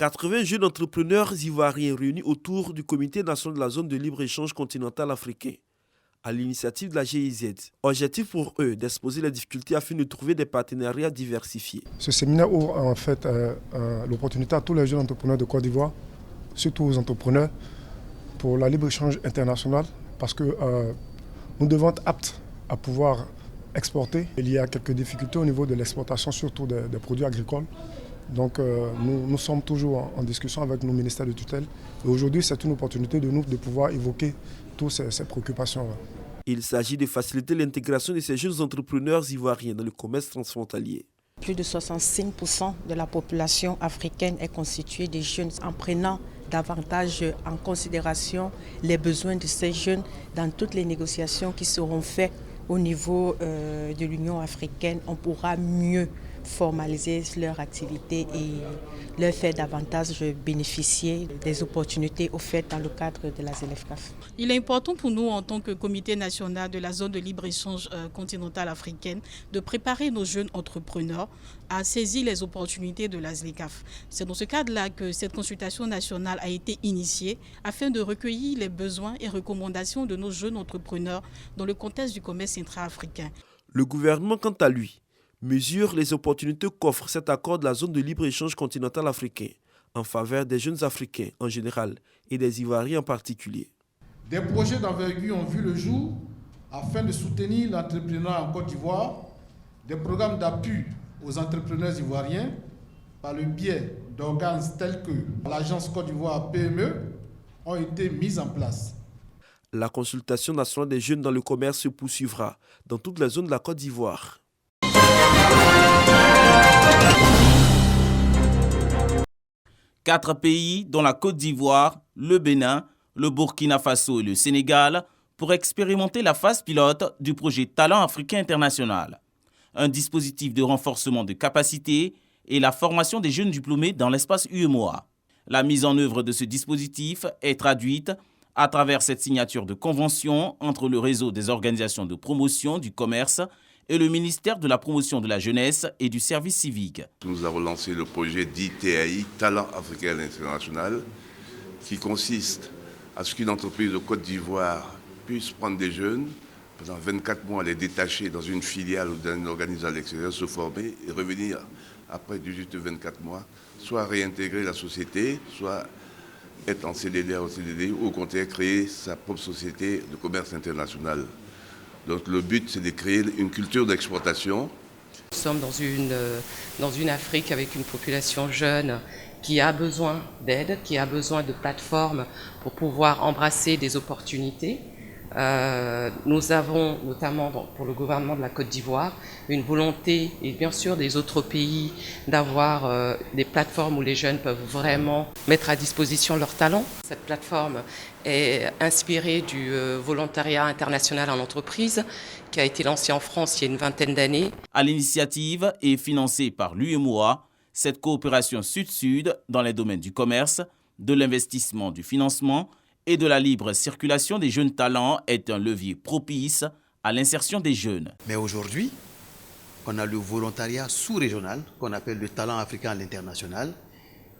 80 jeunes entrepreneurs ivoiriens réunis autour du Comité national de la zone de libre-échange continental africain, à l'initiative de la GIZ. Objectif pour eux d'exposer les difficultés afin de trouver des partenariats diversifiés. Ce séminaire ouvre en fait l'opportunité à tous les jeunes entrepreneurs de Côte d'Ivoire, surtout aux entrepreneurs, pour la libre-échange international, parce que nous devons être aptes à pouvoir exporter. Il y a quelques difficultés au niveau de l'exportation, surtout des produits agricoles. Donc nous sommes toujours en discussion avec nos ministères de tutelle. Et aujourd'hui, c'est une opportunité de nous de pouvoir évoquer toutes ces préoccupations. Il s'agit de faciliter l'intégration de ces jeunes entrepreneurs ivoiriens dans le commerce transfrontalier. Plus de 65% de la population africaine est constituée de jeunes. En prenant davantage en considération les besoins de ces jeunes dans toutes les négociations qui seront faites au niveau de l'Union africaine, on pourra mieux formaliser leur activité et leur faire davantage bénéficier des opportunités offertes dans le cadre de la ZLEFCAF. Il est important pour nous en tant que comité national de la zone de libre-échange continentale africaine de préparer nos jeunes entrepreneurs à saisir les opportunités de la ZLECAF. C'est dans ce cadre-là que cette consultation nationale a été initiée afin de recueillir les besoins et recommandations de nos jeunes entrepreneurs dans le contexte du commerce intra-africain. Le gouvernement, quant à lui, mesure les opportunités qu'offre cet accord de la zone de libre-échange continental africain en faveur des jeunes Africains en général et des Ivoiriens en particulier. Des projets d'envergure ont vu le jour afin de soutenir l'entrepreneuriat en Côte d'Ivoire, des programmes d'appui aux entrepreneurs ivoiriens par le biais d'organes tels que l'Agence Côte d'Ivoire PME ont été mis en place. La consultation nationale des jeunes dans le commerce se poursuivra dans toutes les zones de la Côte d'Ivoire. Quatre pays, dont la Côte d'Ivoire, le Bénin, le Burkina Faso et le Sénégal, pour expérimenter la phase pilote du projet Talent Africain International. Un dispositif de renforcement de capacités et la formation des jeunes diplômés dans l'espace UEMOA. La mise en œuvre de ce dispositif est traduite à travers cette signature de convention entre le réseau des organisations de promotion du commerce et le ministère de la Promotion de la Jeunesse et du Service civique. Nous avons lancé le projet dit TAI, Talent Africain International, qui consiste à ce qu'une entreprise de Côte d'Ivoire puisse prendre des jeunes, pendant 24 mois les détacher dans une filiale ou dans une organisation à l'extérieur, se former et revenir après 18-24 mois, soit réintégrer la société, soit être en CDD ou CDD, ou au contraire créer sa propre société de commerce international. Donc le but, c'est de créer une culture d'exportation. Nous sommes dans une Afrique avec une population jeune qui a besoin d'aide, qui a besoin de plateformes pour pouvoir embrasser des opportunités. Nous avons, notamment pour le gouvernement de la Côte d'Ivoire, une volonté, et bien sûr des autres pays, d'avoir des plateformes où les jeunes peuvent vraiment mettre à disposition leurs talents. Cette plateforme est inspirée du volontariat international en entreprise, qui a été lancé en France il y a une vingtaine d'années. À l'initiative et financée par l'UEMOA, cette coopération sud-sud dans les domaines du commerce, de l'investissement, du financement et de la libre circulation des jeunes talents est un levier propice à l'insertion des jeunes. Mais aujourd'hui, on a le volontariat sous-régional qu'on appelle le talent africain à l'international,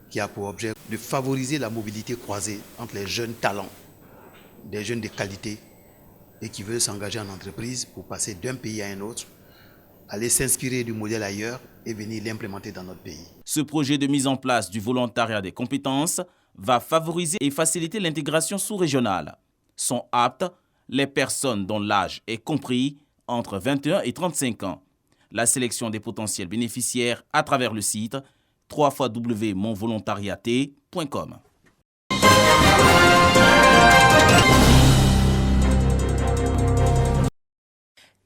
qui a pour objet de favoriser la mobilité croisée entre les jeunes talents, des jeunes de qualité et qui veulent s'engager en entreprise pour passer d'un pays à un autre, aller s'inspirer du modèle ailleurs et venir l'implémenter dans notre pays. Ce projet de mise en place du volontariat des compétences va favoriser et faciliter l'intégration sous-régionale. Sont aptes les personnes dont l'âge est compris entre 21 et 35 ans. La sélection des potentiels bénéficiaires à travers le site www.monvolontariat.com.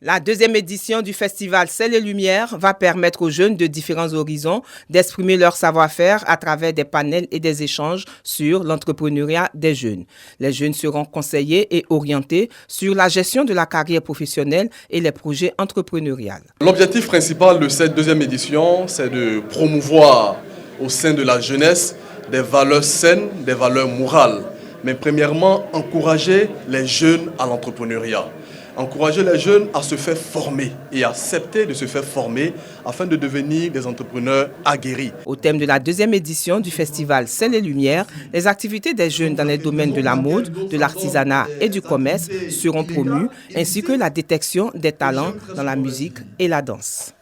La deuxième édition du festival Sel et Lumière va permettre aux jeunes de différents horizons d'exprimer leur savoir-faire à travers des panels et des échanges sur l'entrepreneuriat des jeunes. Les jeunes seront conseillés et orientés sur la gestion de la carrière professionnelle et les projets entrepreneuriaux. L'objectif principal de cette deuxième édition, c'est de promouvoir au sein de la jeunesse des valeurs saines, des valeurs morales. Mais premièrement, encourager les jeunes à l'entrepreneuriat. encourager les jeunes à se faire former et accepter de se faire former afin de devenir des entrepreneurs aguerris. Au thème de la deuxième édition du festival Sel et Lumière, les activités des jeunes dans les domaines de la mode, de l'artisanat et du commerce seront promues, ainsi que la détection des talents dans la musique et la danse.